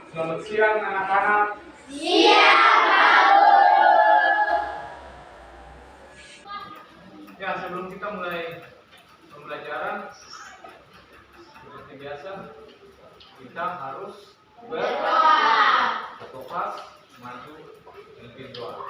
Selamat siang anak-anak. Siang, Pak Guru. Ya, sebelum kita mulai pembelajaran, seperti biasa, kita harus berdoa, maju dan doa.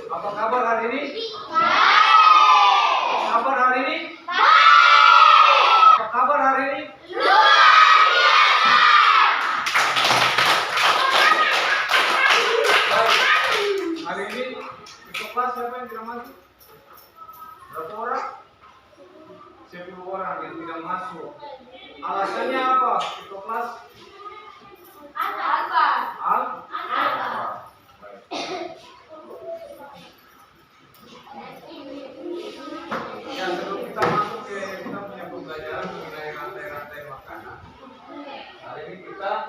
Apa kabar hari ini? Baik. Apa kabar hari ini? Baik. Apa kabar hari ini? Luar biasa. Baik. Hari ini ikut kelas siapa yang tidak masuk? Berapa orang? 10 orang yang tidak masuk. Alasannya apa? Ikut kelas? Apa? Ya, sebelum kita masuk ke kita punya pembelajaran mengenai rantai-rantai makanan. Hari ini kita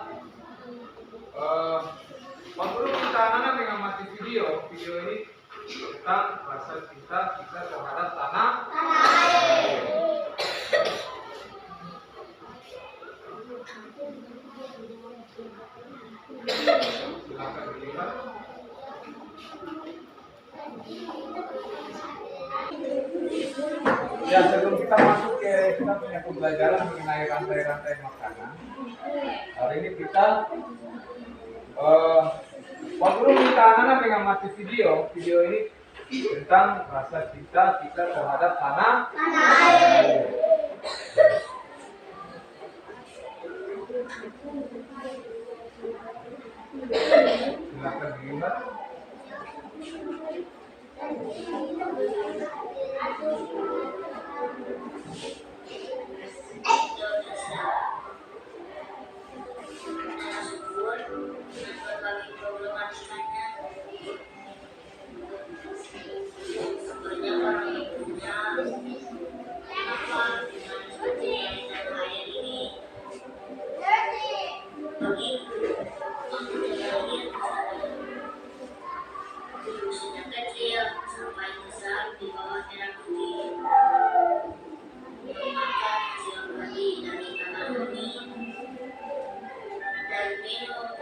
Pak Guru minta anak-anak dengan mati video ini tentang rasa cinta kita terhadap tanah air. Silakan dilihat. Ya, sebelum kita masuk ke kita punya pembelajaran mengenai rantai-rantai makanan. Hari ini kita Pak Guru minta anak-anak dengan mati video ini tentang rasa cinta kita terhadap tanah air. Silakan dilihat.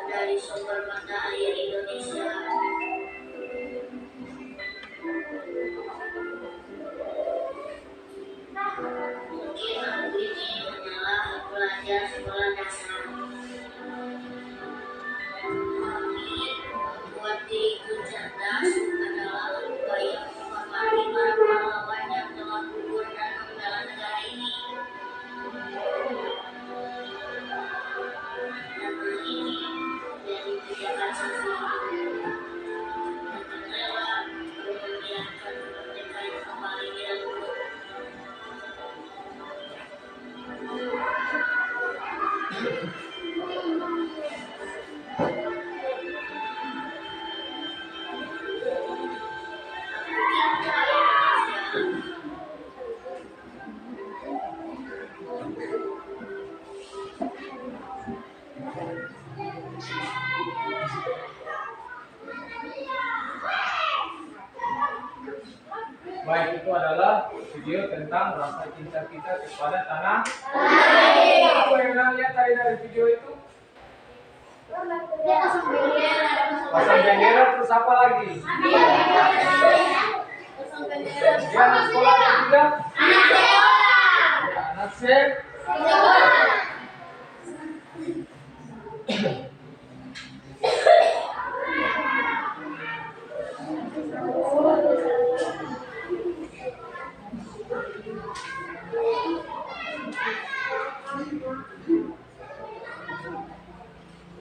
Dari sumber mata air Indonesia. Mungkin aku ini hanyalah pelajar sekolah dasar, tapi membuat diriku cerdas adalah upaya menghormati para pahlawan yang telah gugur dan membela negara ini. Nama ini dari Pijakan Sosial. Baik, itu adalah video tentang rasa cinta kita kepada tanah. Apa yang kalian lihat tadi dari video itu? Pasang bendera, terus apa lagi? Dia anak sekolah atau tidak? Anak sekolah.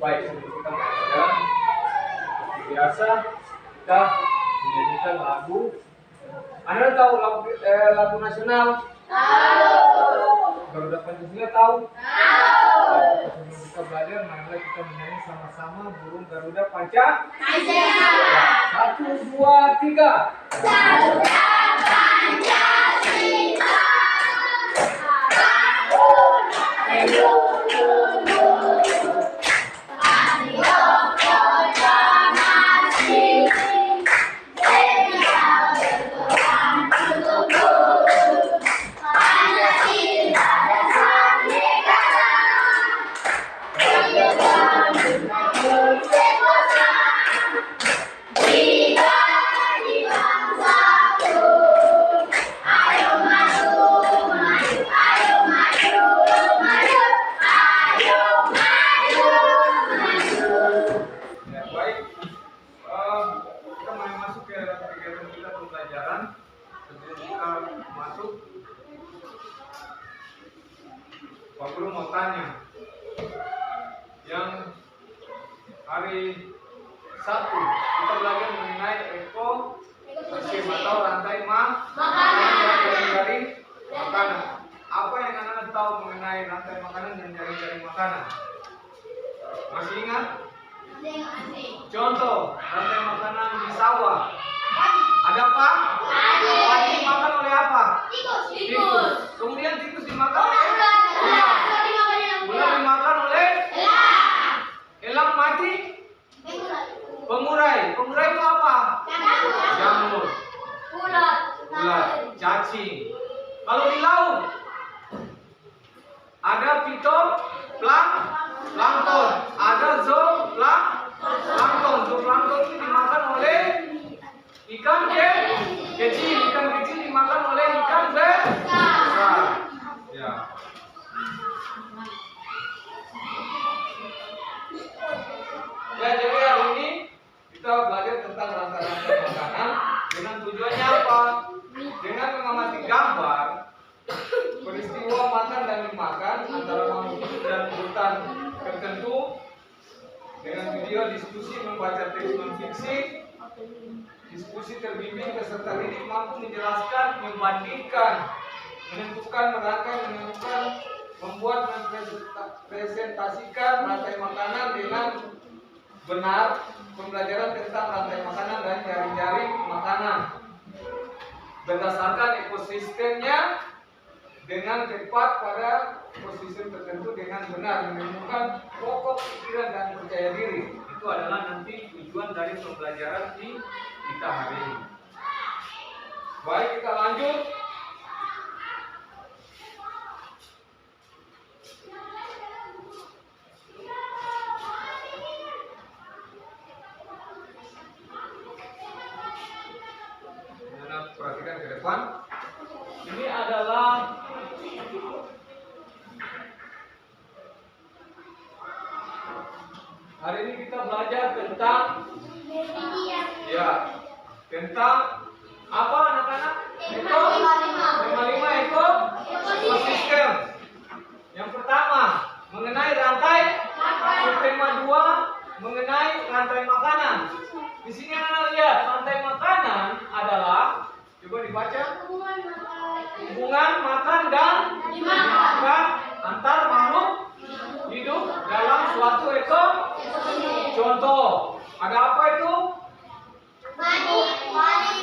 Baik, sebelum kita belajar, seperti biasa kita menyanyikan lagu. Anda tahu lagu nasional? Tahu. Garuda Pancasila tahu? Tahu. Sebelum kita belajar, marilah kita menyanyi sama-sama burung Garuda Pancasila. 1, 2, 3. Garuda Pancasila. Pak Guru mau tanya, yang hari Sabtu kita belajar mengenai ekosistem atau rantai makanan dari makanan. Apa yang anak-anak tahu mengenai rantai makanan dan jaring-jaring makanan? Masih ingat? Contoh, rantai makanan di sawah. Ada apa? Padi dimakan oleh apa? Tikus. Kemudian tikus dimakan oleh ular. Ular dimakan oleh elang mati. Pengurai. Pengurai itu apa? Jamur. Ular. Cacing. Kalau di laut ada plankton, ada zooplankton. Zooplankton itu dimakan oleh ikan kecil. Ikan kecil dimakan oleh ikan besar. Ya. Ya, jadi hari ini kita belajar tentang rantai-rantai makanan dengan tujuannya apa? Dengan mengamati gambar peristiwa makan dan dimakan antara makhluk hidup dan hutan tertentu, dengan video diskusi membaca teks non-fiksi, diskusi terbimbing peserta didik mampu menjelaskan, membandingkan, menentukan, merangkai, menemukan, membuat, mempresentasikan rantai makanan dengan benar, pembelajaran tentang rantai makanan dan jaring-jaring makanan berdasarkan ekosistemnya dengan tepat pada posisi tertentu dengan benar, menemukan pokok pikiran dan percaya diri. Itu adalah nanti tujuan dari pembelajaran kita hari ini. Baik, kita lanjut. Perhatikan ke depan. Ini adalah hari ini kita belajar tentang tentang apa anak-anak? Ekosistem. Yang pertama mengenai rantai. Tema 2 mengenai rantai makanan. Di sini anak lihat rantai makanan adalah, coba dibaca, hubungan makan dan dimakan antar makhluk hidup dalam suatu ekosistem. Contoh, ada apa itu?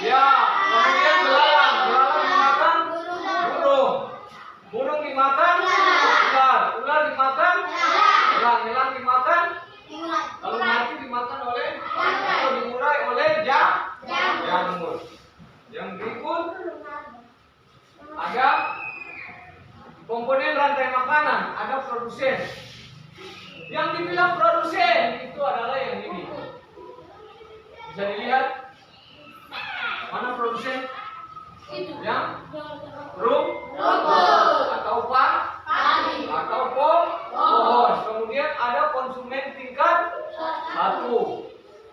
Ya, kemudian belalang dimakan burung, burung dimakan ular, ular dimakan elang, elang dimakan dibilang produsen itu adalah yang ini. Bisa dilihat mana produsen? Yang atau atau pohon. Kemudian ada konsumen tingkat 1,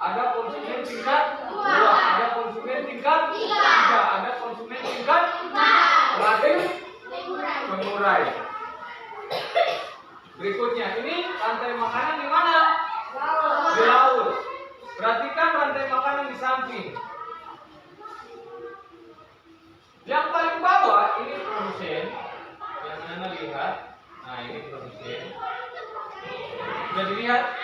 ada konsumen tingkat 2, ada konsumen tingkat 3, ada konsumen tingkat 4. Terakhir pengurai. Berikutnya ini rantai makanan di mana? Di laut. Perhatikan rantai makanan di samping. Yang paling bawah ini produsen. Yang Anda lihat. Nah, ini produsen. Sudah dilihat?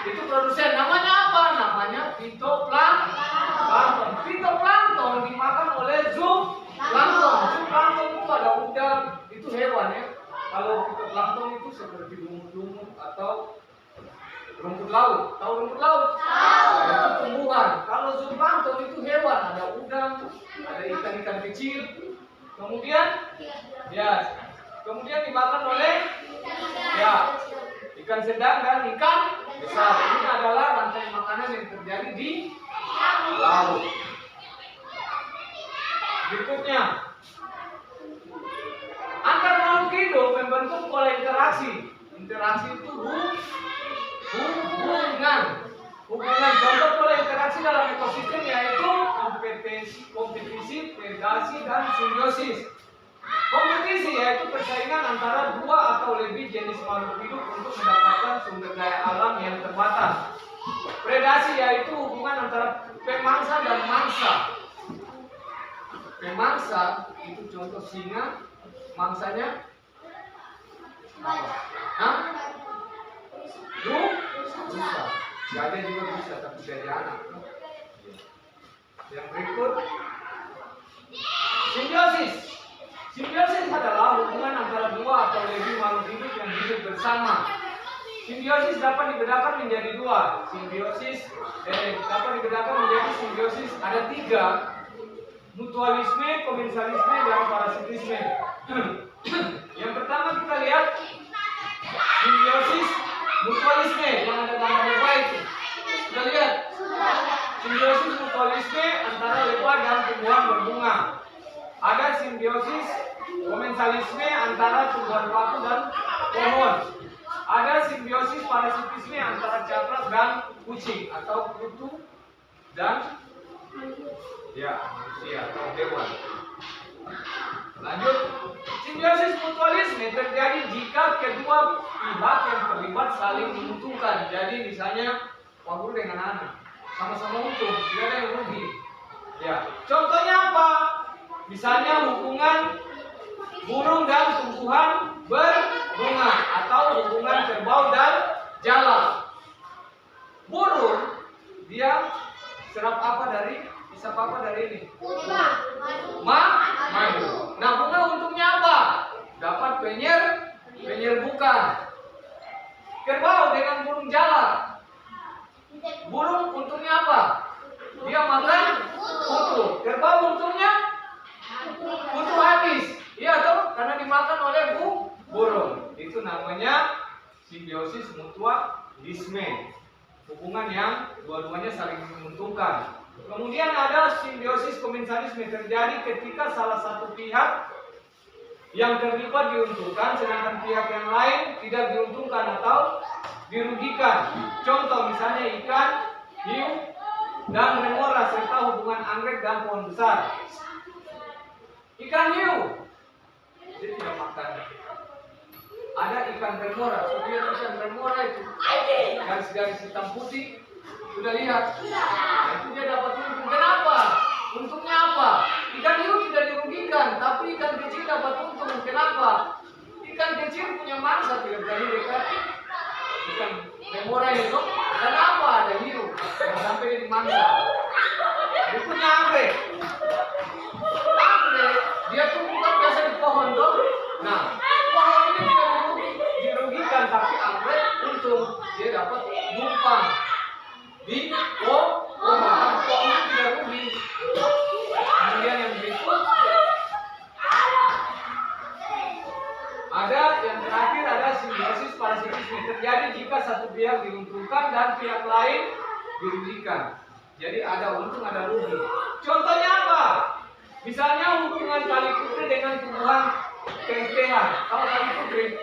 Itu produsen. Namanya apa? Namanya fitoplankton. Fitoplankton dimakan oleh zooplankton. Zooplankton itu ada udang. Itu hewan ya. Kalau fitoplankton itu seperti lumut-lumut atau rumput laut. Tahu rumput laut? Nah, itu tumbuhan. Kalau zooplankton itu hewan. Ada udang, ada ikan-ikan kecil. Kemudian dimakan oleh ikan sedang dan ikan besar. Ini adalah rantai makanan yang terjadi di laut. Berikutnya, antar makhluk hidup membentuk pola interaksi. Interaksi itu hubungan. Contoh pola interaksi dalam ekosistem yaitu kompetisi, predasi, dan simbiosis. Kompetisi yaitu persaingan antara 2 atau lebih jenis makhluk hidup untuk mendapatkan sumber daya alam yang terbatas. Predasi yaitu hubungan antara pemangsa dan mangsa. Pemangsa itu contoh singa, mangsanya rusa. Gajah juga bisa, tapi gajah anak. Yang berikut, simbiosis. Simbiosis adalah hubungan antara 2 atau lebih makhluk hidup yang hidup bersama. Simbiosis dapat dibedakan menjadi 2. Dapat dibedakan menjadi simbiosis ada 3. Mutualisme, komensalisme, dan parasitisme. Yang pertama kita lihat simbiosis mutualisme yang ada gambar lebah itu. Kita lihat simbiosis mutualisme antara lebah dan tumbuhan berbunga. Ada simbiosis komensalisme antara tumbuhan batu dan pohon. Ada simbiosis parasitisme antara cakrak dan kucing atau kutu dan manusia atau hewan. Lanjut, simbiosis mutualisme terjadi jika kedua pihak yang terlibat saling menguntungkan. Jadi misalnya Pak Guru dengan anak sama-sama untung, tidak ada yang rugi. Contohnya apa? Misalnya hubungan burung dan tumbuhan berbunga atau hubungan kerbau dan jala. Burung dia serap isap apa dari ini? Madu. Nah, bunga untungnya apa? Dapat penyerbukan. Kerbau dengan burung jala. Burung untungnya apa? Dia makan kutu. Kerbau untungnya kutu habis. Iya toh, karena dimakan oleh burung. Itu namanya simbiosis mutualisme. Hubungan yang dua-duanya saling menguntungkan. Kemudian ada simbiosis komensalisme terjadi ketika salah satu pihak yang terlibat diuntungkan, sedangkan pihak yang lain tidak diuntungkan atau dirugikan. Contoh misalnya ikan hiu dan remora serta hubungan anggrek dan pohon besar. Ikan hiu dia tidak makan. Ada ikan remora, ikan remora itu garis-garis hitam putih. Sudah lihat? Nah, itu dia dapat untung. Kenapa? Untungnya apa? Ikan hiu tidak dirugikan, tapi ikan kecil dapat untung. Kenapa? Ikan kecil punya mangsa, tidak berani dekat ikan remora itu. Kenapa? Ada hiu yang sampai di mangsa. Berikutnya anggrek. Anggrek dia tumbuh kan biasa di pohon tuh. Nah, pohon ini tidak dirugikan, tapi anggrek untung. Dia dapat numpang di pohon itu tidak rugi. Kemudian yang berikut ada yang terakhir ada simbiosis parasitisme terjadi jika satu pihak diuntungkan dan pihak lain dirugikan. Jadi ada untung ada rugi. Contohnya apa? Misalnya hubungan tali putri dengan tumbuhan kengkengan. Tahu tali putri?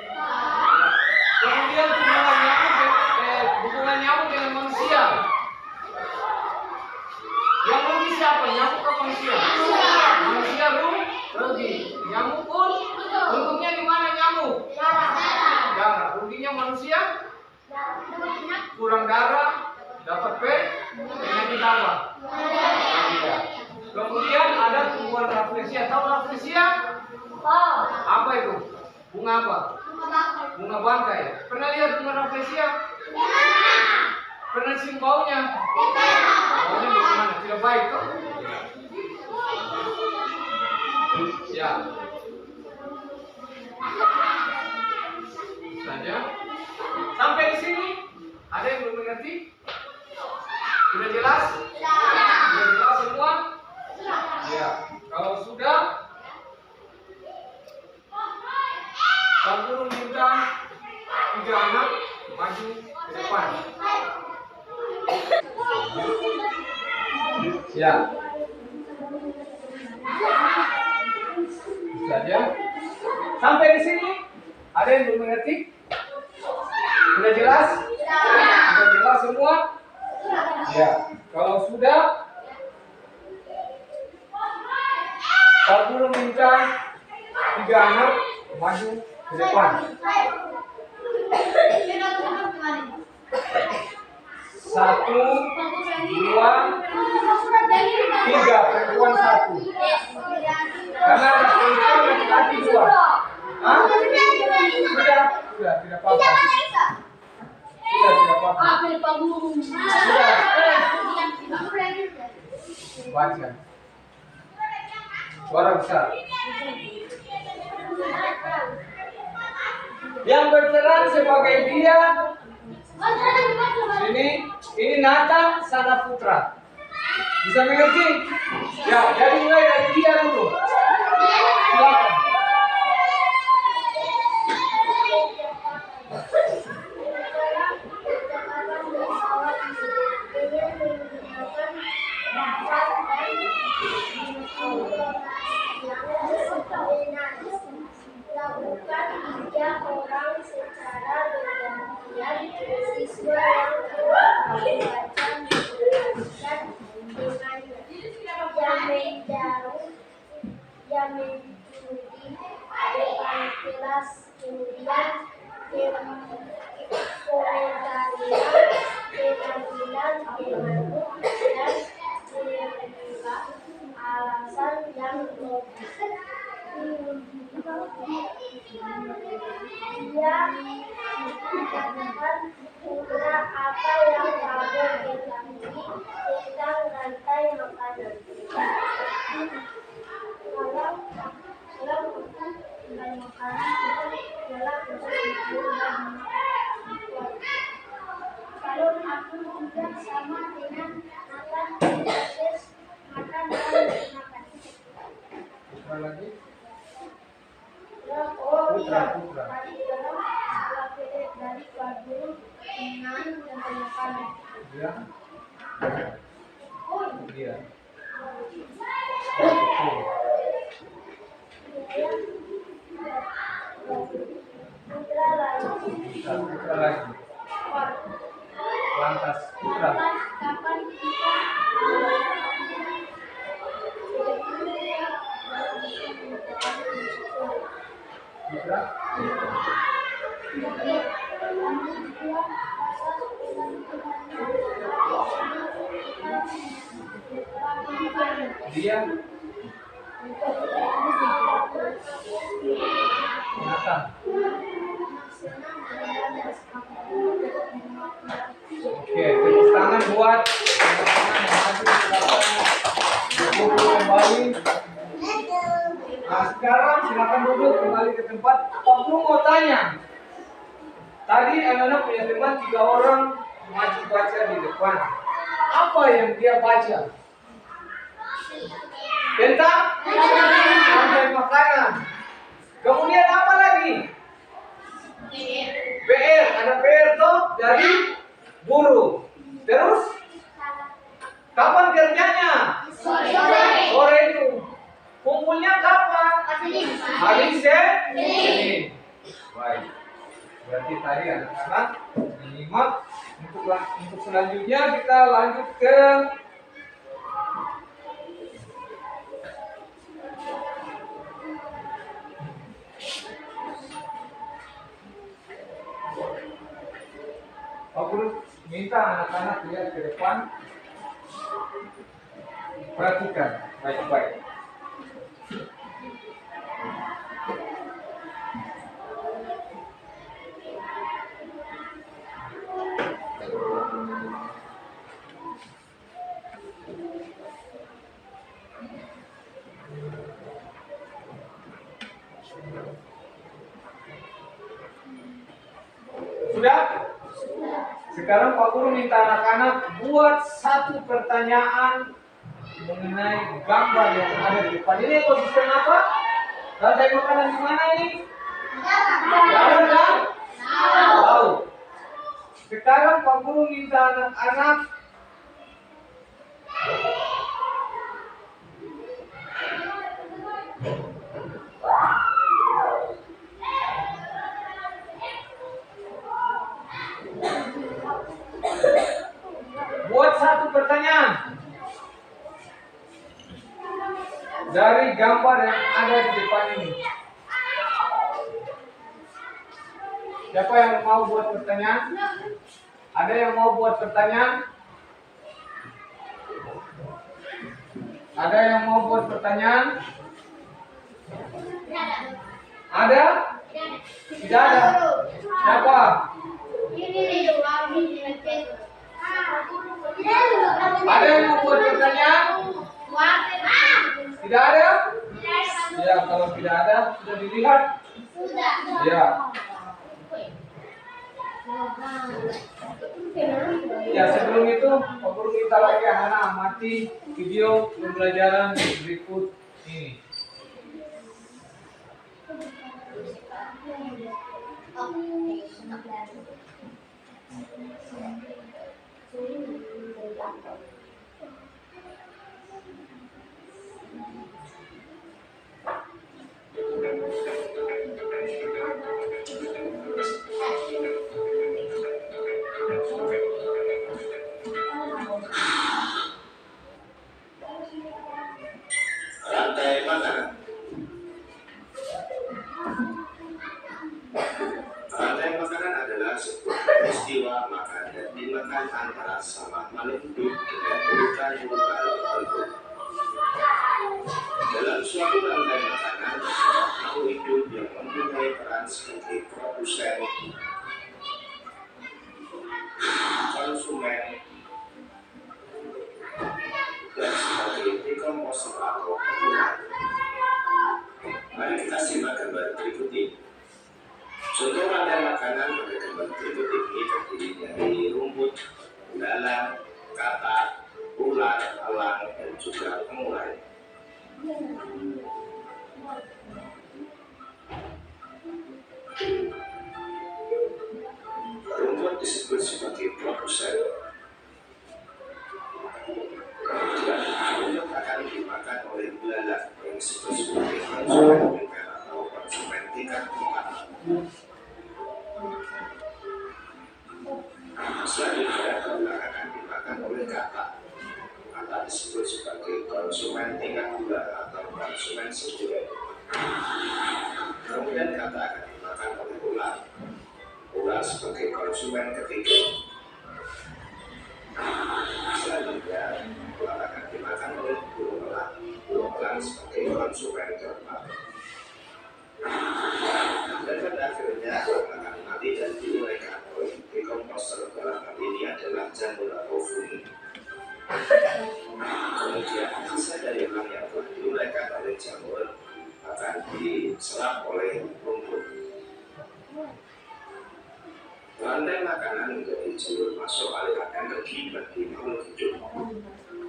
Kemudian hubungan nyamuk dengan manusia. Yang rugi siapa? Nyamuk atau manusia? Manusia rugi. Nyamuk pun untungnya di mana nyamuk? Darah. Ruginya manusia? Kurang darah, dapat penyakit apa? Kemudian ada tumbuhan rafflesia. Tahu rafflesia? Apa itu? Bunga apa? Bunga bangkai. Pernah lihat bunga rafflesia? Pernah cium baunya? Baunya bagaimana? Tidak baik toh? Ya. Saja. Sampai di sini ada yang belum mengerti? Sudah jelas? Sudah jelas semua? Ya. Kalau sudah, kamu minta 3 anak maju ke depan. Ya. Saja. Sampai di sini ada yang belum mengerti? Sudah jelas? Sudah jelas semua? Ya. Kalau sudah, kamu minta 3 anak maju ke depan. 1, 2, 3, perempuan 1. Karena ada perempuan laki-laki 2. Hah? Sudah, tidak apa-apa. Sudah, tidak apa-apa. Sudah. Baca. Suara besar. Yang berperan sebagai dia ini Nata Sana Putra. Bisa mengerti? Ya, jadi mulai dari dia dulu. Silakan. Lakukan 3 orang secara bergantian. Siswa yang membaca menjelaskan dengannya. Yang menjadi depan kelas, kemudian penampilan mengantuk dan menerima alasan yang logis. Dia mengatakan, Putra, apa yang kamu ketahui tentang rantai makanan? Kalau bukan rantai makanan itu adalah proses hidup dan kalau aku juga sama dengan makan, proses makan dan makan. Apa lagi? Putra. Putra. Dari Badung dengan makanan. Dia. Dia. Putra lagi. Putra lagi. Lantas putra. Kapan kita Putra. Dia. Nathan. Oke, tepuk tangan buat teman-teman yang maju silakan duduk kembali. Nah, sekarang silakan duduk kembali ke tempat. Pak Guru mau tanya. Tadi anak-anak punya teman 3 orang maju baca di depan. Apa yang dia baca? Tentang rantai makanan. Kemudian apa lagi? PR, ada PR tuh dari guru. Terus kapan kerjanya? Sore itu. Kumpulnya kapan? Hari Senin. Baik. Berarti tadi anak-anak menyimak. Untuk selanjutnya kita lanjut ke Pak Guru minta anak-anak lihat ke depan, perhatikan baik-baik. Sudah? Sekarang Pak Guru minta anak-anak buat satu pertanyaan mengenai gambar yang ada di depan. Ini ekosistem apa? Rantai makanan di mana ini? Darat dan laut. Sekarang Pak Guru minta anak-anak buat satu pertanyaan dari gambar yang ada di depan ini. Siapa yang mau buat pertanyaan? Ada yang mau buat pertanyaan? Ada yang mau buat pertanyaan? Ada? Tidak ada. Siapa? Ada yang mau buat pertanyaan? Tidak ada? Ya, kalau tidak ada, sudah dilihat? Ya. Ya, sebelum itu, Pak Guru minta lagi anak-anak amati video pembelajaran berikut ini. Rantai makanan. Rantai makanan adalah sebuah peristiwa makan dan dimakan antara sama makhluk hidup dengan urutan-urutan tertentu. Dalam suatu rantai makanan, makhluk hidup yang mempunyai peran sebagai produsen, konsumen, dan sebagai dekomposer atau penggunaan. Mari kita simak gambar berikut ini. Contoh rantai makanan pada gambar berikut ini terdiri dari rumput, belalang, katak, ular, elang, dan juga pengurai. Rumput disebut sebagai produsen. Kemudian rumput akan dimakan oleh belalang yang disebut sebagai konsumen primer atau konsumen tingkat 4. Selanjutnya belalang akan dimakan oleh katak. Katak disebut sebagai konsumen tingkat 2 atau konsumen sekunder. Kemudian katak akan dimakan oleh ular. Ular sebagai konsumen ketiga. Selanjutnya ular akan dimakan oleh burung elang. Burung elang sebagai konsumen keempat. Dan pada akhirnya ular akan mati dan diuraikan oleh dekomposer. Dalam hal ini adalah jamur atau fungi. Kemudian sisa dari elang yang telah diuraikan oleh jamur akan diserap oleh rumput. Rantai makanan menjadi jalur masuk aliran energi bagi makhluk hidup.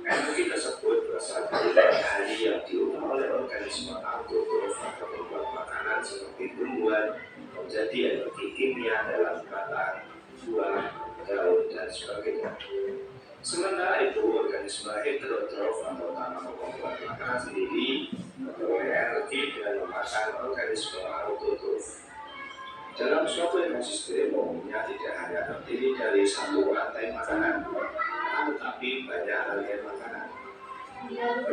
Energi tersebut berasal dari bahan yang diubah oleh organisme autotrof atau pembuat makanan seperti tumbuhan, menjadi energi kimia dalam batang, buah, daun, dan sebagainya. Sementara itu, organisme heterotrof atau tanaman pembuat makanan sendiri memperoleh energi dengan memakan organisme autotrof. Dalam suatu ekosistem umumnya tidak hanya terdiri dari satu rantai makanan, tetapi banyak rantai makanan.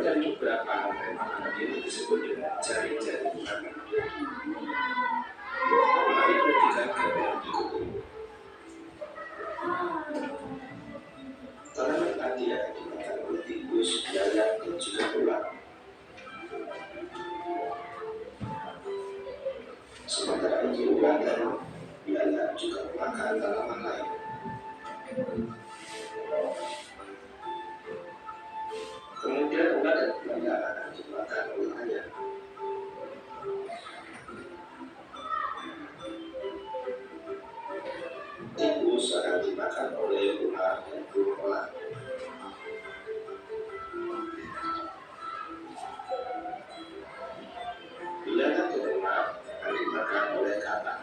Dan beberapa rantai makanan ini disebut dengan jari-jari makanan. Mari perhatikan gambar berikut ini. Tanaman tadi akan dimakan oleh tikus, lalat, dan juga ulat. Sementara itu ulat dan lalat juga makan tanaman lain. Kemudian ulat dan lalat akan dimakan oleh ayam. Tikus akan dimakan oleh ular dan burung elang. Binatang ternak akan dimakan oleh kata.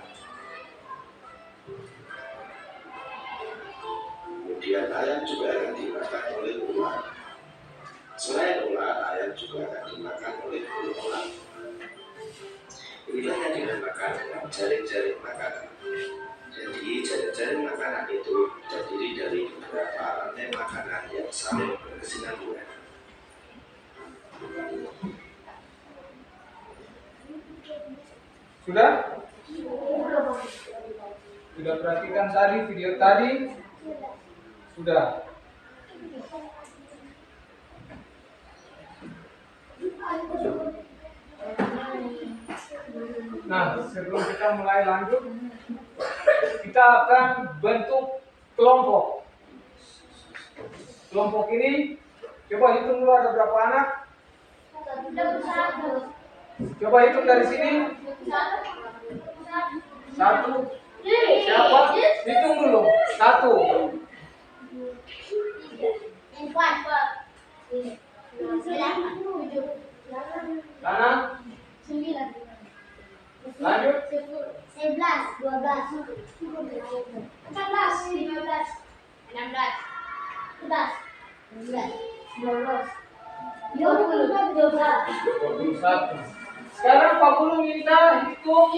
Kemudian ayam juga akan dimakan oleh ular. Selain ular, ayam juga akan dimakan oleh burung elang. Inilah yang dinamakan dengan jaring-jaring makanan. Jadi jaring-jaring makanan itu terdiri dari beberapa rantai makanan yang saling berkesinambungan. Sudah? Sudah perhatikan tadi video tadi? Sudah. Nah, sebelum kita mulai lanjut, kita akan bentuk kelompok. Kelompok ini, coba hitung dulu ada berapa anak? Coba hitung dari sini. 1. Siapa? Hitung dulu. 1. 4. Sana. 9. Lanjut. 11, 12, 14, 15, 16, 17, 18, 19, 21. Sekarang Pak Guru minta hitung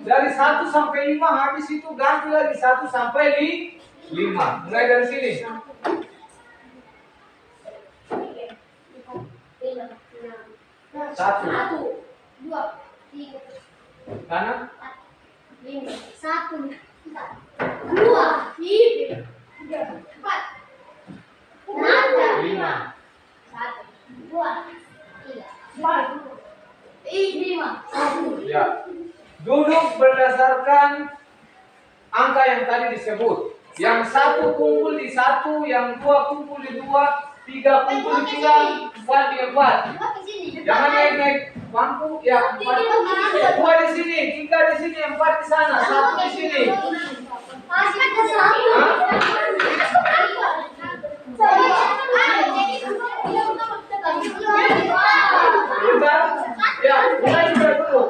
dari 1 sampai 5, habis itu ganti lagi 1 sampai 5. Mulai dari sini. 1. 2, 3, Sana. 5, 1, 2, 3, 4, 5, 1, 2, 3, 4, 5, 1. Ya. Duduk berdasarkan angka yang tadi disebut. Yang 1 kumpul di 1, yang 2 kumpul di 2, 3 kumpul di 3, 4 di 4. Jangan naik bangku. Ya, 4. 2 di sini, 3 di sini, 4 di sana, 1 di sini. Bentar. Ya, mulai juga dulu.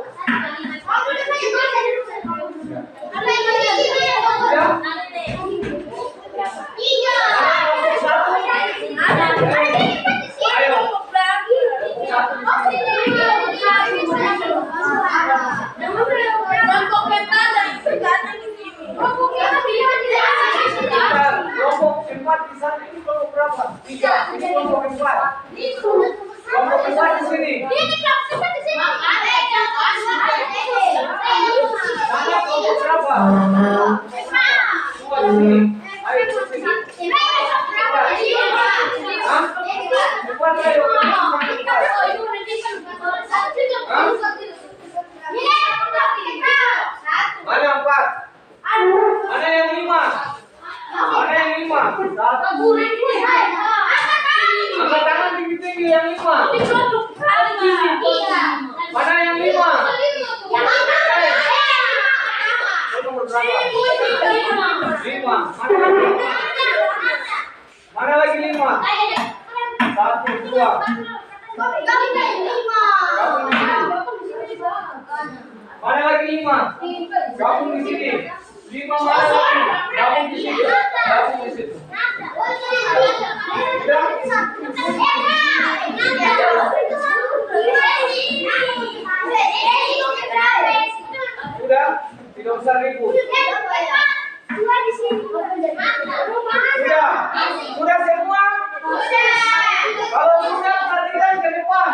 Kelompok 4 di sana ini kelompok berapa? 3. Ini kelompok 4. Kelompok 4 di sini. Sana kelompok berapa? 2 di sini. Ayo ke sini. Hah? 4 ayo. Mana 4? Mana yang 5? Mana yang 5? 1. Angkat tangan tinggi-tinggi yang 5. Mana yang 5? Nomor berapa? 5. Mana lagi 5? 1, 2. Mana lagi 5? Gabung di sini. 5 mana lagi? Gabung di situ. Gabung di situ. Sudah? Tidak usah ribut. Sudah? Sudah semua? Kalau sudah, perhatikan ke depan.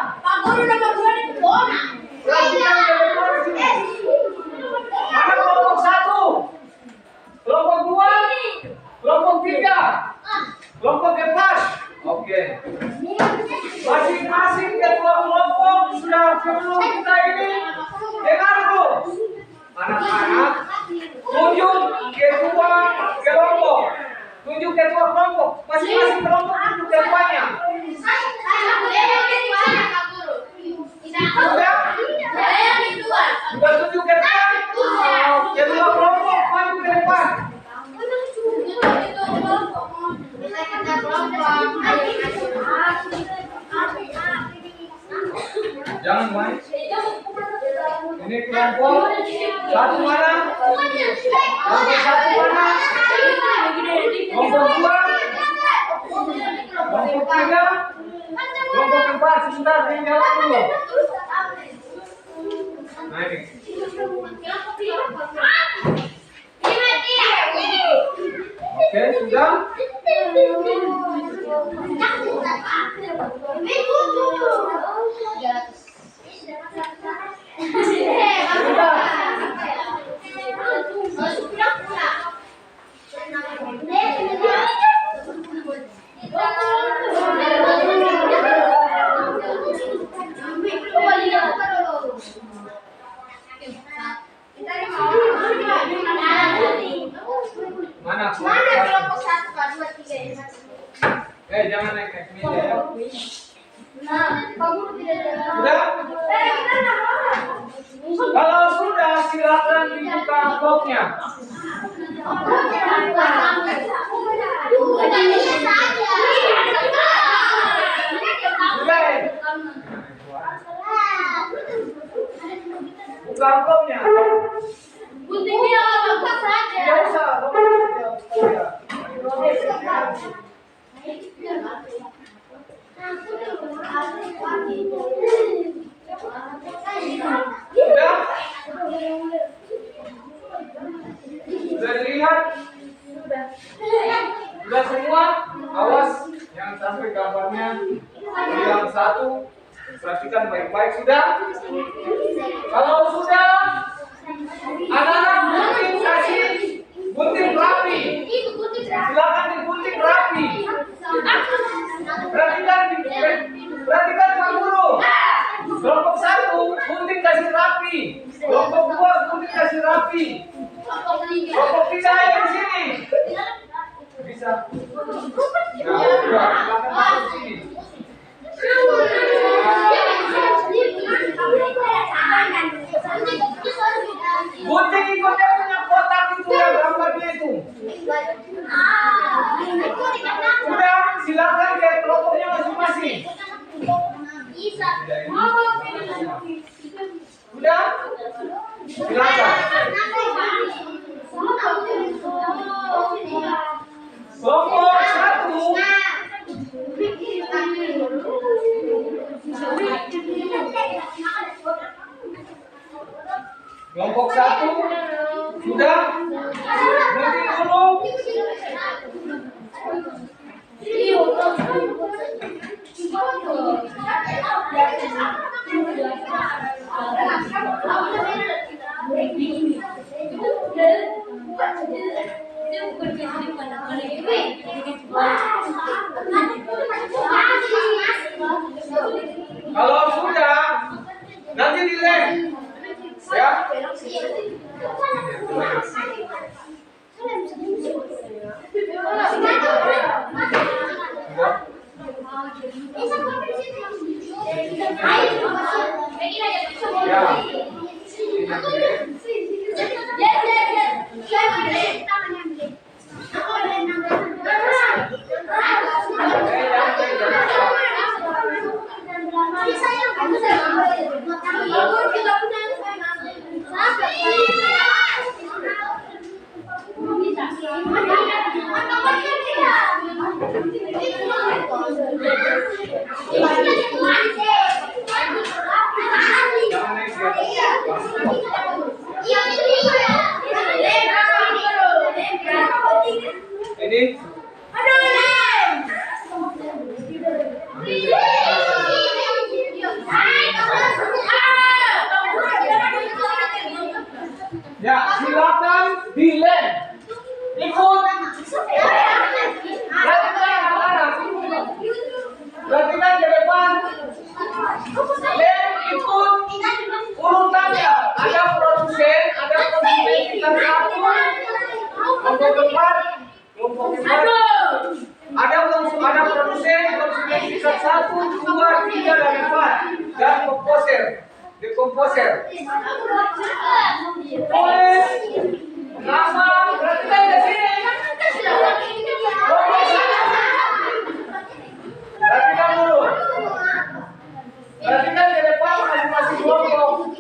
Perhatikan ke depan sini. Mana kelompok 1? Kelompok 2? Kelompok 3? Kelompok 4? Oke. Masing-masing ketua kelompok sudah sebelum kita ini. Dengar dulu. Anak-anak, tunjuk ketua kelompok. Tunjuk ketua kelompok. Masing-masing kelompok tunjuk ketuanya. Sudah tunjuk ketua? Ketua kelompok maju ke depan. Jangan main. Ini kelompok 1 mana? Kelompok 1 mana? Kelompok 2? Kelompok 3? Kelompok 4? Sebentar, tinggal dulu. Nah ini. Oke, sudah? Mana kelompok 1, 2, 3? Jangan naik meja ya. Sudah? Kalau sudah, silakan dibuka amplopnya. Sudah? Buka amplopnya. Tidak usah. Sudah? Sudah dilihat? Sudah semua? Awas, jangan sampai gambarnya yang 1. Perhatikan baik-baik. Sudah? Kalau sudah, anak-anak gunting rapi. Silakan digunting rapi. Perhatikan Pak Guru. Kelompok 1 gunting kasih rapi. Kelompok 2 gunting kasih rapi. Kelompok 3 yang di sini. Bisa. Nah, silakan masuk sini. Gunting ikutnya punya kotak itu yang gambarnya itu. Sudah, silakan ke kelompoknya masing-masing. Sudah? Silakan. Kelompok 1. Kelompok 1 sudah gunting dulu. Ada produsen, konsumen tingkat 1, 2, 3, dan 4, dan komposer. Oleh nama berarti kan di sini. Perhatikan dulu. Perhatikan di depan masing-masing kelompok.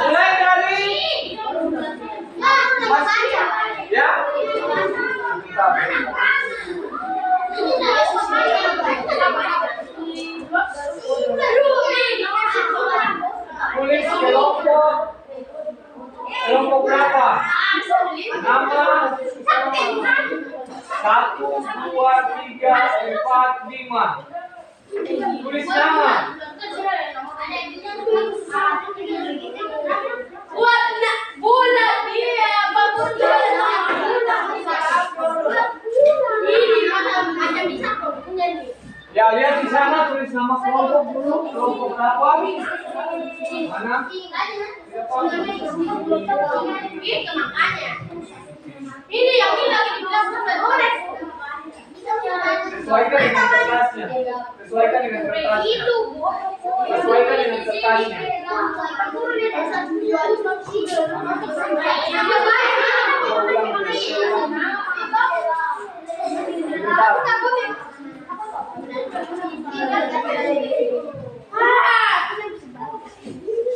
Mulai dari ya. Tulis kelompok berapa? Nama 1, 2, 3, 4, 5. Tulis nama. Ya, lihat di sana tulis nama kelompok dulu. Kelompok berapa? Mana? Itu makanya. Ini yang ini lagi dibilang Sesuaikan dengan kertasnya. Sesuaikan dengan kertasnya. Sesuaikan dengan kertasnya.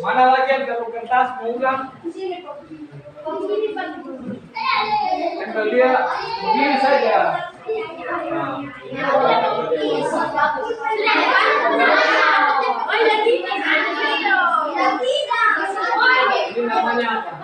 Mana lagi yang perlu kertas? Mau ulang? Tempel dia begini saja. Ini namanya apa?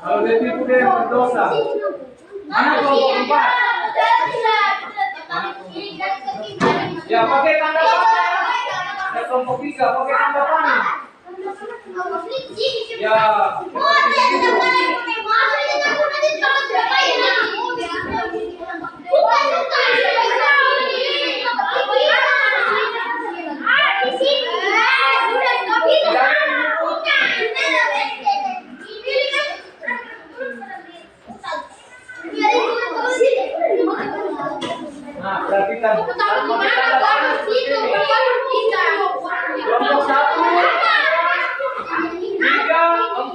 Kalau dia tipu dia berdosa. Mana kelompok 4? Ya pakai tanda panah. Ya kelompok 3 pakai tanda panah. Ya. Nah, perhatikan. Pakai tanda panah seperti ini. Kelompok 1, 3, 4.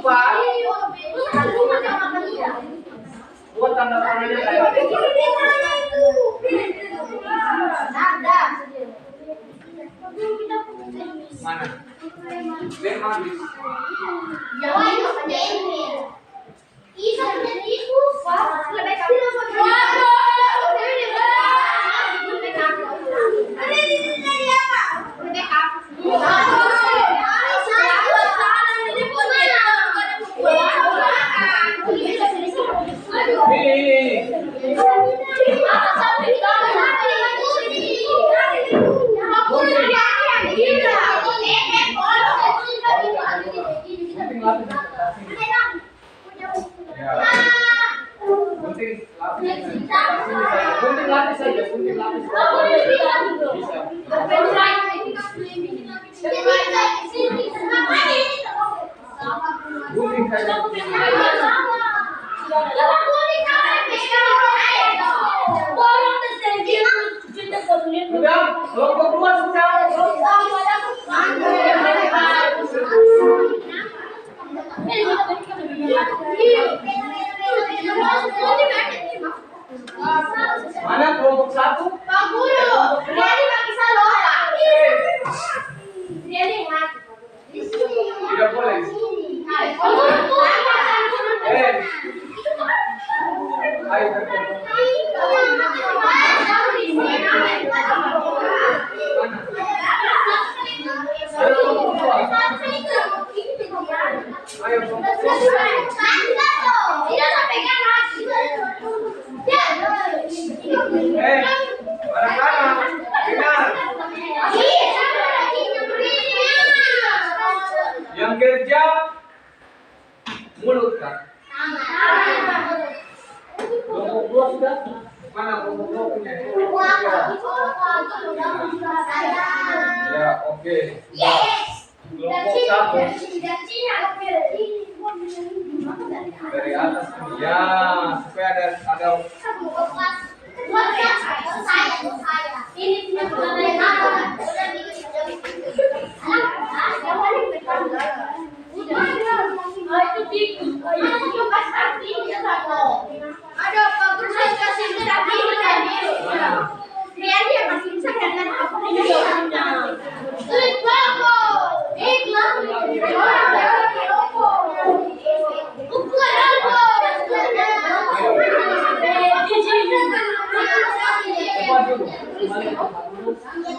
Buat tanda panahnya kayak ini. Mana? Dia habis. Ini. Ayo, anak-anak, dengar. Yang kerja mulut kan? Kelompok dua sudah? Mana kelompok dua punya? Ya, oke. Kelompok satu dari atas. Ya, supaya ada.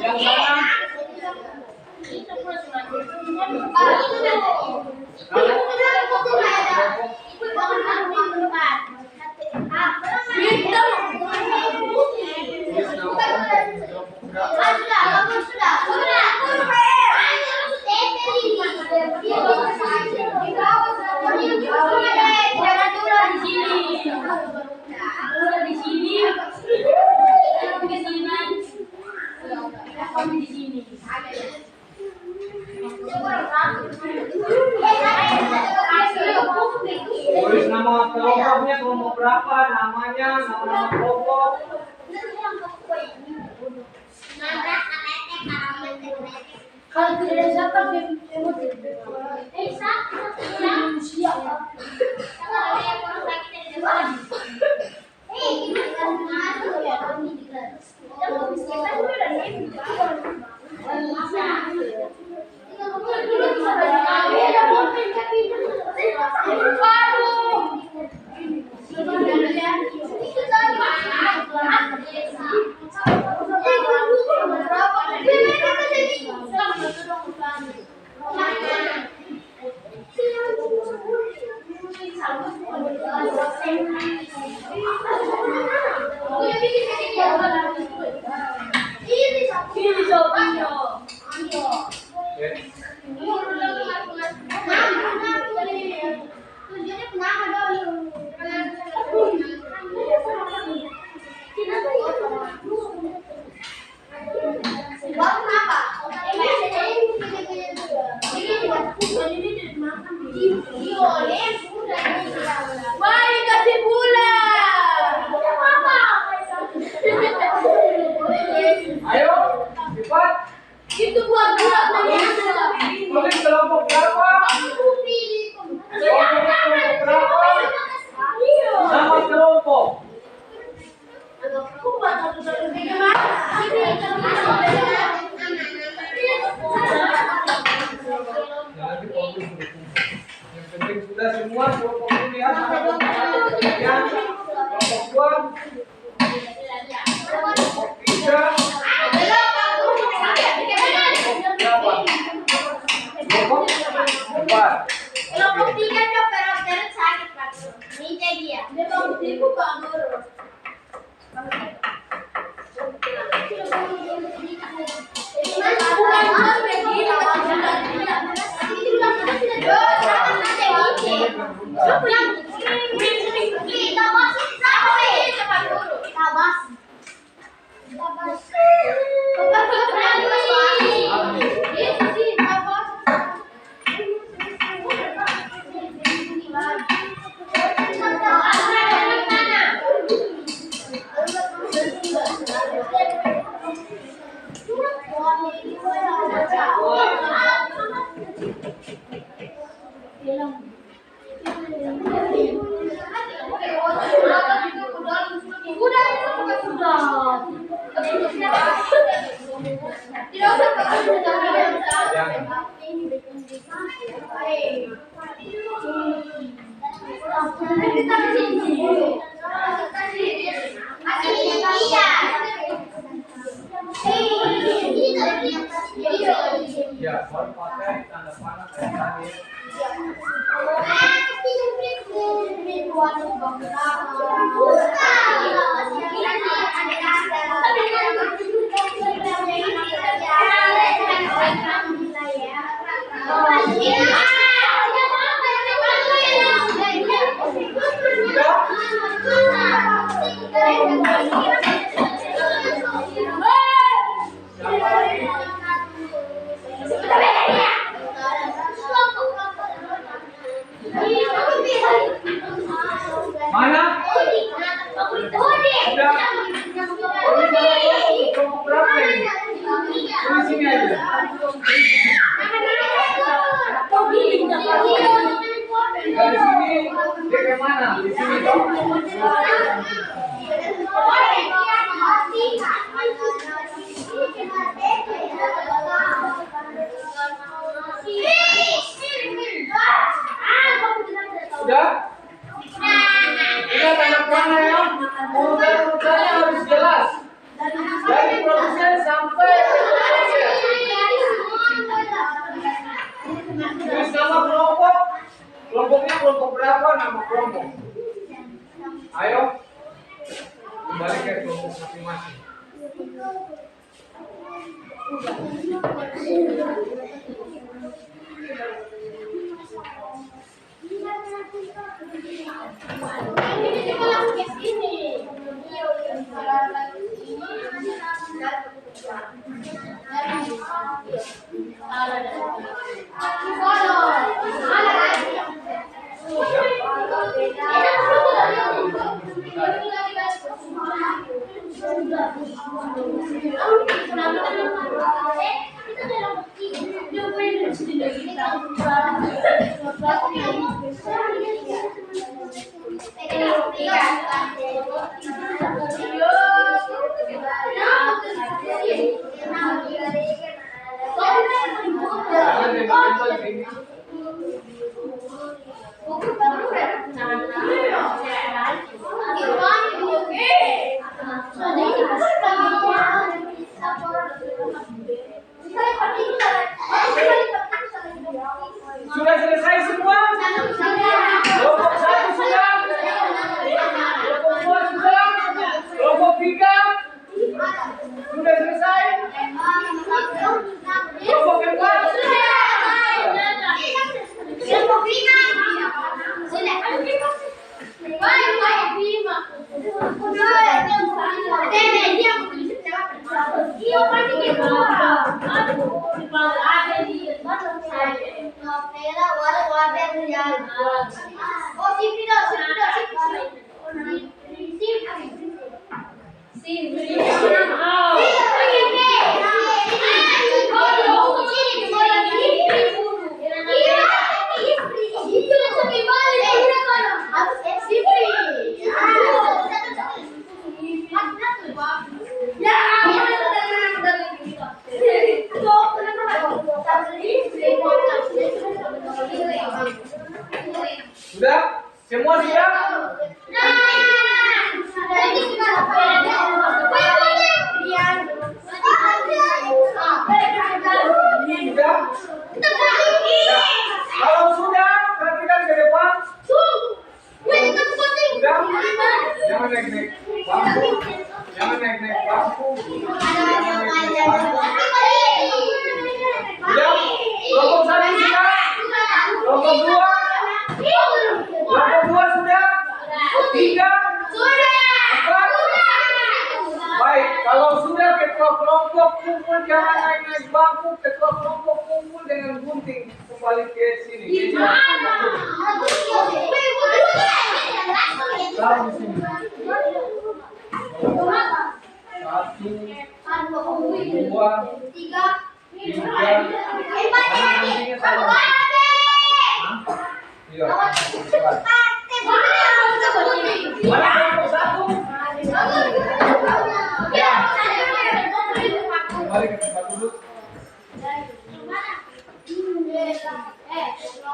Yang sana. Tulis nama kelompoknya, kelompok berapa, namanya, nama kelompok. Kalau tidak siapa Ayo, cepat. itu buat Tulis kelompok berapa? Kelompok berapa? Nama kelompok. Yang penting sudah semua kelompok ini ya. Kelompok dua, kelompok tiga, berapa? Kelompok empat. Kelompok tiga coba dokter sakit Pak. Minta dia. Dia mau tipu Pak Guru. Ya, pakai tanda panah kayak tadi. Mana? Udah. Kelompok berapa ini? Di sini aja. Dari sini dia ke mana? Di sini dong. Udah? Ini tanda panah ya. Urutan-urutannya harus jelas. Dari produsen sampai proses. Terus nama kelompok. Kelompoknya kelompok berapa? Nama kelompok. Ayo. Kembali ke kelompok masing-masing. Sudah selesai semua? Kelompok 1 sudah? Kelompok 2 sudah? Kelompok 3? Sudah selesai? Kelompok 4? Sudah? Semua siap? Sudah? Kalau sudah, perhatikan ke depan. Sudah? Jangan naik-naik bangku. Jangan naik-naik bangku. Sudah? Kelompok 1 sudah? Kelompok 2? Kelompok 2 sudah? 3? 4? Baik, kalau sudah ketua kelompok kumpul, jangan naik-naik bangku. Ketua kelompok kumpul dengan gunting kembali ke sini. Taruh di sini. 1, 2, 3. Guntingnya taruh. Iya. Mana kelompok 1? Ya. Kembali ke tempat duduk.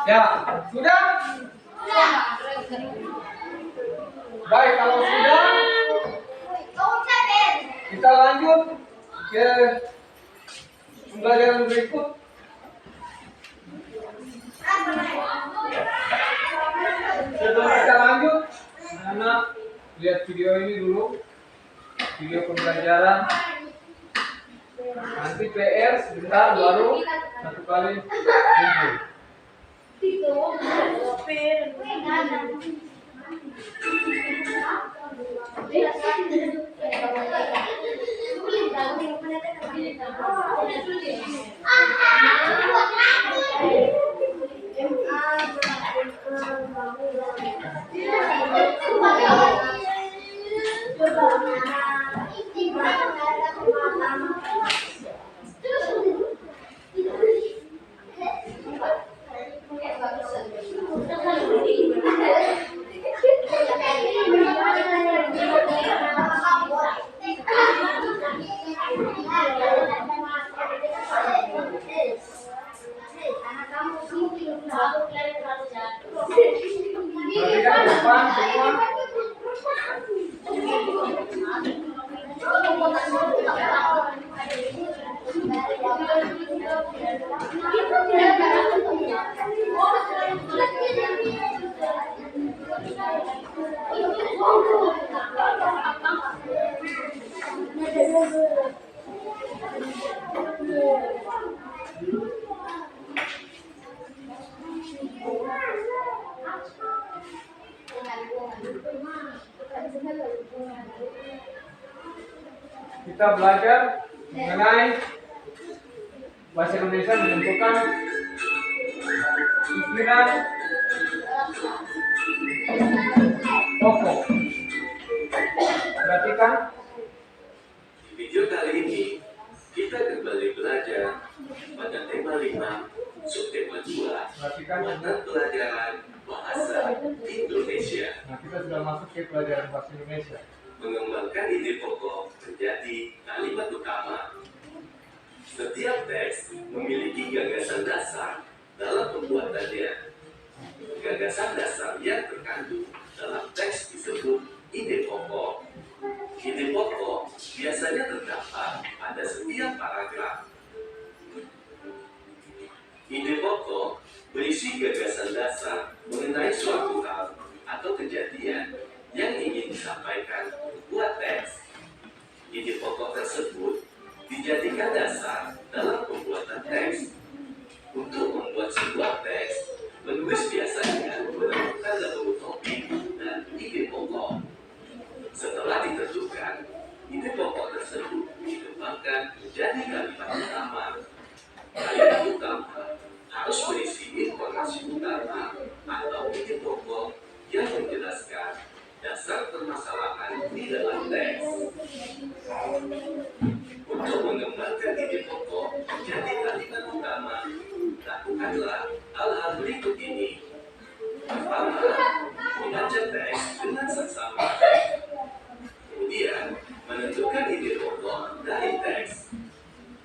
Ya, sudah? Baik, kalau sudah, kita lanjut ke pembelajaran berikut. dulu video pembelajaran. Nanti PR sebentar baru satu kali video. Perhatikan ke depan semua. Kita belajar mengenai bahasa Indonesia menentukan pikiran pokok. Perhatikan. Di video kali ini, kita kembali belajar pada tema 5, subtema 2, Perhatikan. mata pelajaran bahasa Indonesia. Nah, kita sudah masuk ke pelajaran bahasa Indonesia. Mengembangkan ide pokok menjadi kalimat utama. Setiap teks memiliki gagasan dasar dalam pembuatannya. Gagasan dasar yang terkandung dalam teks disebut ide pokok. Ide pokok biasanya terdapat pada setiap paragraf. Ide pokok berisi gagasan dasar mengenai suatu hal atau kejadian yang ingin disampaikan buat teks. Ide pokok tersebut dijadikan dasar dalam pembuatan teks. Untuk membuat sebuah teks, penulis biasanya menemukan dahulu topik dan ide pokok. Setelah ditentukan, ide pokok tersebut dikembangkan menjadi kalimat utama. Kalimat utama harus berisi informasi utama atau ide pokok yang menjelaskan dasar permasalahan di dalam teks. Untuk mengembangkan ide pokok menjadi kalimat utama, lakukanlah hal-hal berikut ini. Pertama, membaca teks dengan seksama. Kemudian, menentukan ide pokok dari teks.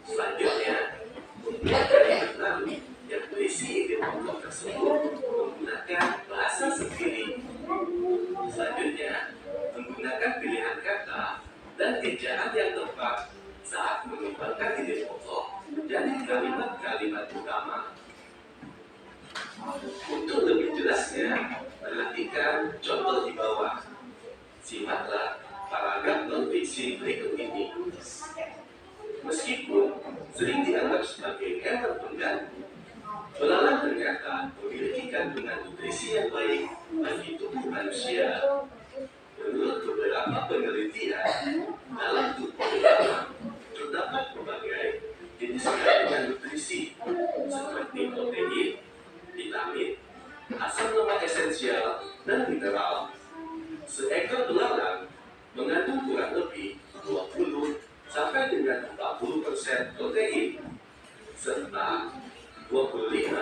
Selanjutnya, membuat kalimat baru yang berisi ide pokok tersebut menggunakan bahasa sendiri. Selanjutnya, menggunakan pilihan kata dan ejaan yang tepat saat mengembangkan ide pokok menjadi kalimat-kalimat utama. Untuk lebih jelasnya, perhatikan contoh di bawah. Simaklah paragraf non-fiksi berikut ini. Meskipun sering dianggap sebagai hewan pengganggu, belalang ternyata memiliki kandungan nutrisi yang baik bagi tubuh manusia. Menurut beberapa penelitian, dalam tubuh belalang terdapat berbagai jenis kandungan nutrisi seperti protein, vitamin, asam lemak esensial, dan mineral. Seekor belalang mengandung kurang lebih 20 sampai dengan 40% protein, serta 25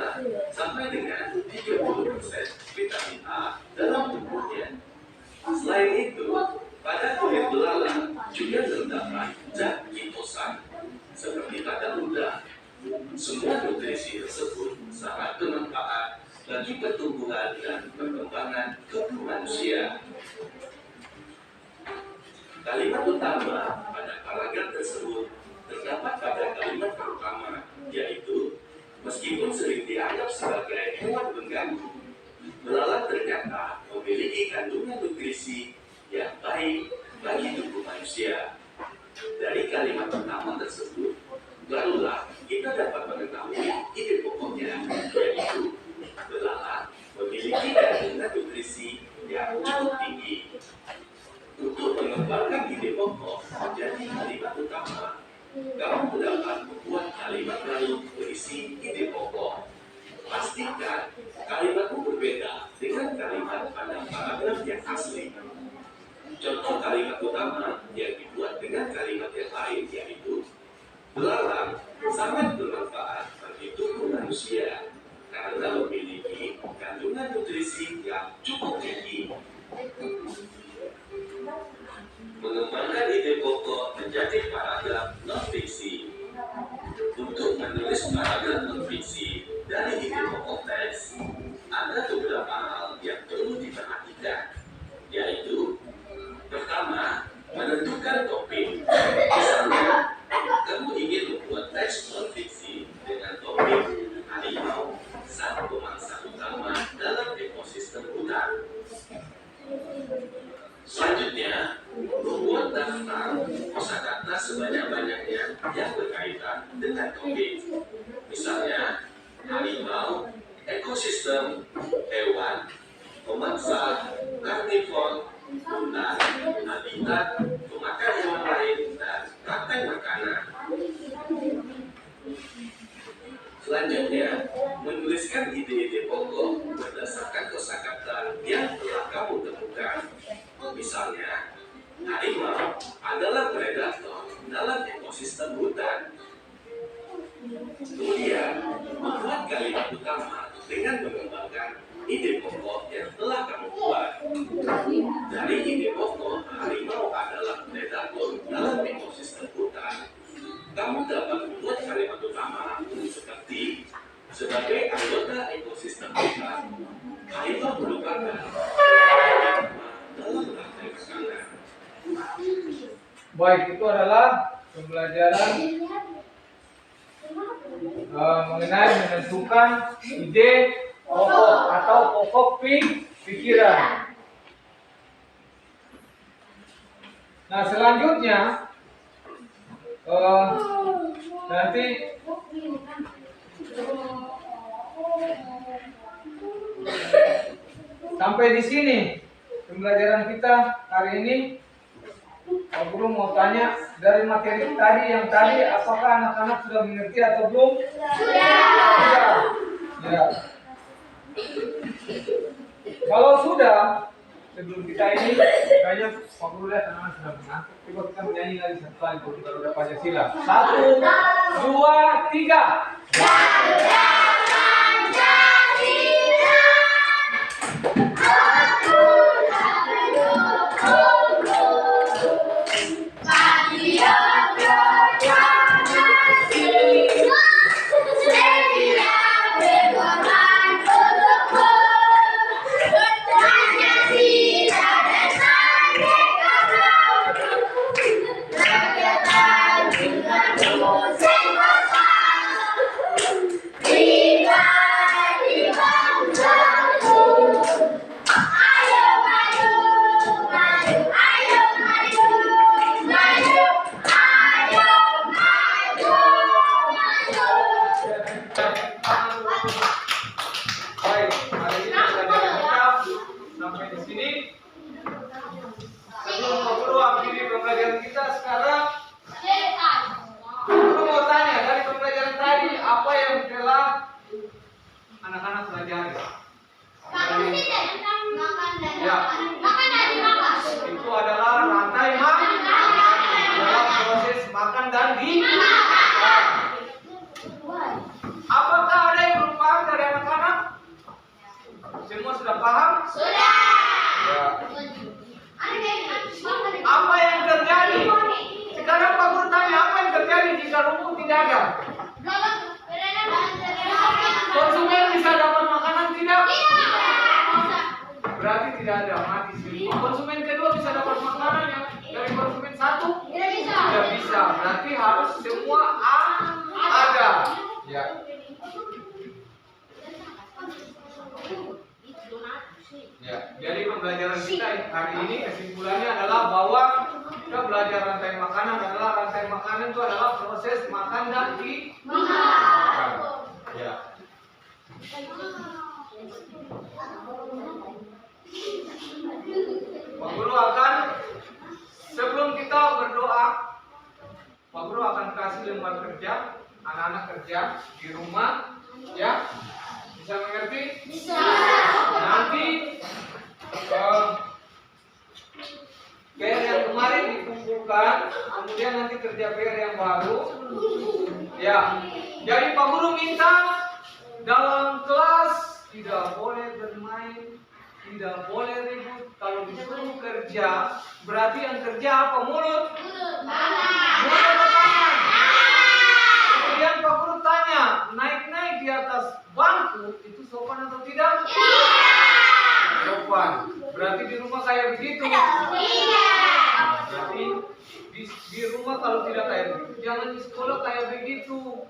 sampai dengan 30% vitamin A dalam tubuhnya. Selain itu, pada kulit belalang juga terdapat zat gitosan seperti pada udang. Semua nutrisi tersebut sangat bermanfaat bagi pertumbuhan dan perkembangan tubuh manusia. Kalimat utama pada paragraf tersebut terdapat pada kalimat pertama, yaitu meskipun sering dianggap sebagai hewan pengganggu, belalang ternyata memiliki kandungan nutrisi yang baik bagi tubuh manusia. Dari kalimat pertama tersebut, barulah kita dapat mengetahui ide pokoknya, yaitu belalang memiliki kandungan nutrisi yang cukup tinggi. Untuk mengembangkan ide pokok menjadi kalimat utama, kamu dapat membuat kalimat baru berisi ide pokok. Pastikan kalimatmu berbeda dengan kalimat pada paragraf yang asli. Contoh kalimat utama yang dibuat dengan kalimat yang lain yaitu belalang sangat bermanfaat bagi tubuh manusia karena memiliki kandungan nutrisi yang cukup tinggi. Mengembangkan ide pokok menjadi paragraf non-fiksi. Untuk menulis paragraf non-fiksi dari ide pokok teks, ada beberapa hal yang perlu diperhatikan, yaitu pertama, menentukan topik. Misalnya, kamu ingin membuat teks non-fiksi dengan topik harimau, sang pemangsa utama dalam ekosistem hutan. Selanjutnya, membuat daftar kosakata sebanyak-banyaknya yang berkaitan dengan topik. Misalnya, harimau, ekosistem, hewan, pemangsa, karnivor, hutan, habitat, pemakan hewan lain, dan rantai makanan. Selanjutnya, menuliskan ide-ide pokok berdasarkan kosakata yang telah kamu temukan. Misalnya, harimau adalah predator dalam ekosistem hutan. Kemudian, membuat kalimat utama dengan mengembangkan ide pokok yang telah kamu buat. Dari ide pokok harimau adalah predator dalam ekosistem hutan, kamu dapat membuat kalimat utama seperti sebagai anggota ekosistem hutan, harimau merupakan predator dalam rantai makanan. Baik, itu adalah pembelajaran mengenai menentukan ide pokok atau pokok pikiran. Nah, selanjutnya nanti sampai di sini pembelajaran kita hari ini. Pak Guru mau tanya dari materi tadi yang tadi, apakah anak-anak sudah mengerti atau belum? Sudah. Ya. Kalau sudah, sebelum kita ini kayaknya Pak Guru lihat anak-anak sudah mengantuk. Coba kita menyanyi lagi satu kali kalau udah Pancasila. 1, 2, 3. Garuda Pancasila. Aku tak mendukungmu. Patriot proklamasi. Sedia berkorban untukmu. Pancasila dan merdekamu. Rakyat dengan musik bersama. Pribadi bangsaku. Ayo maju, maju, ayo maju, maju, ayo maju, maju. Baik, hari ini pembelajaran kita sampai di sini. Sebelum Pak Guru akhiri pembelajaran kita sekarang, Guru mau tanya dari pembelajaran tadi apa yang telah anak-anak pelajari? Itu adalah rantai makanan dalam proses makan dan dimakan. Apakah ada yang belum paham dari anak-anak? Semua sudah paham? Sudah. Ya. Apa yang terjadi? Sekarang Pak Guru tanya, apa yang terjadi jika rumput tidak ada? Konsumen bisa dapat makanan tidak? Berarti tidak ada, mati semua. Konsumen kedua bisa dapat makanan yang dari konsumen satu? Tidak bisa. Berarti harus semua ada. Ya. Ya, jadi pembelajaran kita hari ini kesimpulannya adalah bahwa Kita belajar rantai makanan adalah rantai makanan itu adalah proses makan dan dimakan. Ya. Pak Guru akan sebelum kita berdoa, Pak Guru akan kasih lembar kerja, anak-anak kerja di rumah, ya. Bisa mengerti? Bisa. Nanti PR yang kemarin dikumpulkan, kemudian nanti kerja PR yang baru. Ya. Jadi Pak Guru minta dalam kelas tidak boleh bermain, tidak boleh ribut. Kalau disuruh kerja, berarti yang kerja apa? Mulut. Mulut atau tangan? Kemudian Pak Guru tanya, naik-naik di atas bangku itu sopan atau tidak? Sopan. Berarti di rumah kayak begitu. Berarti di rumah kalau tidak kayak begitu, jangan di sekolah kayak begitu.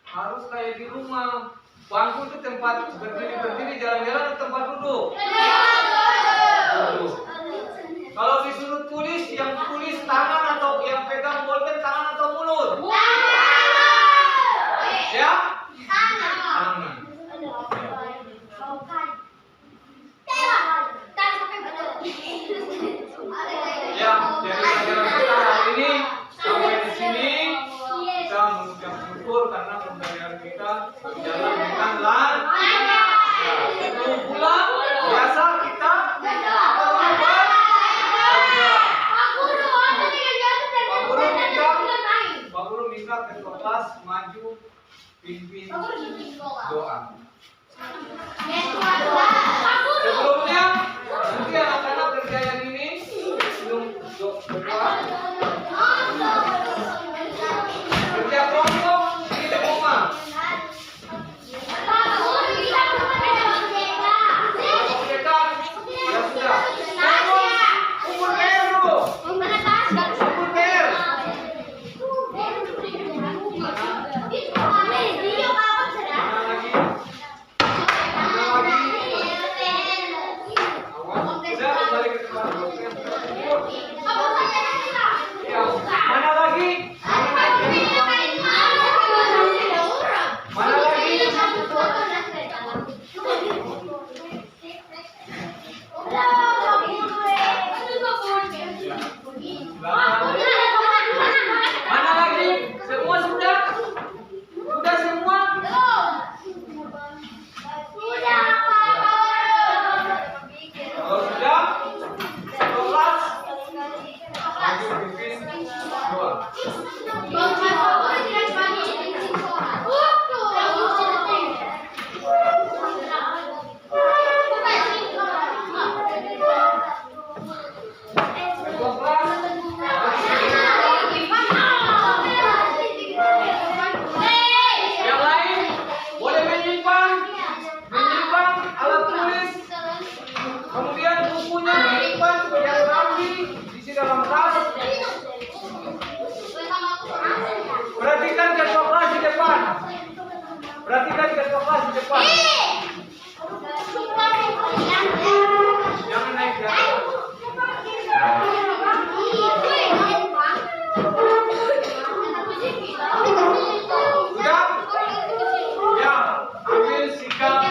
Harus kayak di rumah. Bangku itu tempat berdiri, jalan-jalan atau tempat duduk? Duduk. Kalau disuruh tulis, yang tulis tangan atau yang pegang bolpen tangan atau mulut? Ya? Tangan. Ya, jadi pelajaran kita hari ini sampai di sini. Kita mengucap syukur karena pembelajaran kita berjalan dengan lancar. Sebelum pulang, biasa kita Pak Guru minta ketua kelas maju pimpin doa. Sebelumnya, nanti anak-anak kerjaan ini sebelum berdoa. Kerja kelompok di rumah. Kelompok dekat, ya sudah. Ukur PR dulu. Ukur PR. Mana lagi? Sudah kembali ke tempat duduk. Ya. Mana lagi? Mana lagi? Mana lagi? Semua sudah? Sudah semua? Kalau sudah, kelas maju pimpin doa. Ketua kelas, yang lain boleh menyimpan alat tulis, kemudian bukunya menyimpan yang rapi diisi dalam tas. Perhatikan ketua kelas di depan. Perhatikan ketua kelas di depan. Jangan naik ke atas. Sudah? Ya, ambil sikap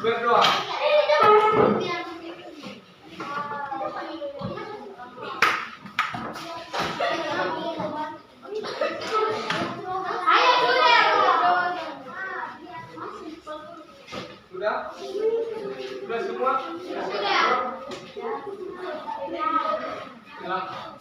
berdoa. Sudah? Sudah semua? Silakan.